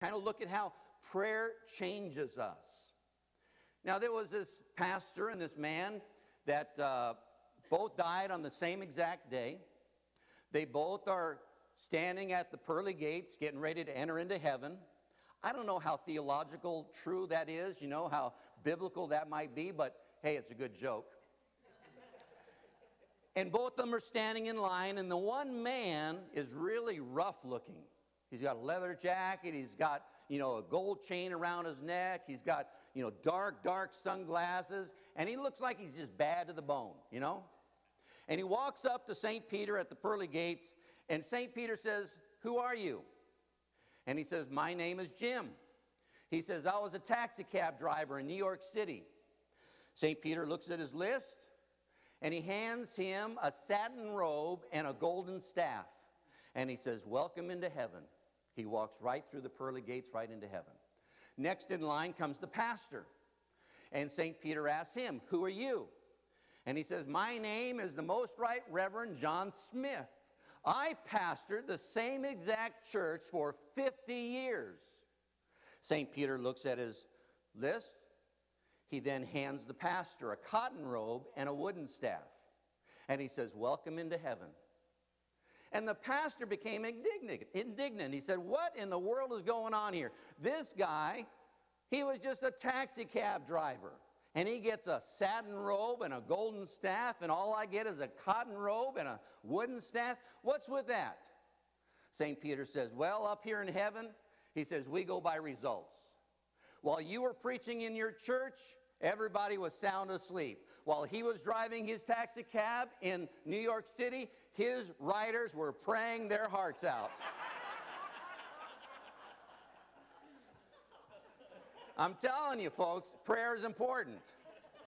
kind of look at how prayer changes us. Now, there was this pastor and this man that both died on the same exact day. They both are standing at the pearly gates, getting ready to enter into heaven. I don't know how theological true that is, you know, how biblical that might be, but hey, it's a good joke. And both of them are standing in line, and the one man is really rough looking. He's got a leather jacket, he's got, you know, a gold chain around his neck, he's got, you know, dark sunglasses, and he looks like he's just bad to the bone, you know? And he walks up to St. Peter at the pearly gates, and St. Peter says, "Who are you?" And he says, "My name is Jim." He says, "I was a taxi cab driver in New York City." St. Peter looks at his list, and he hands him a satin robe and a golden staff. And he says, "Welcome into heaven." He walks right through the pearly gates right into heaven. Next in line comes the pastor. And St. Peter asks him, "Who are you?" And he says, "My name is the Most Right Reverend John Smith. I pastored the same exact church for 50 years. St. Peter looks at his list. He then hands the pastor a cotton robe and a wooden staff. And he says, "Welcome into heaven." And the pastor became indignant. He said, "What in the world is going on here? This guy, he was just a taxi cab driver. And he gets a satin robe and a golden staff, and all I get is a cotton robe and a wooden staff. What's with that?" St. Peter says, "Well, up here in heaven," he says, "we go by results. While you were preaching in your church, everybody was sound asleep. While he was driving his taxi cab in New York City, his riders were praying their hearts out." I'm telling you, folks, prayer is important.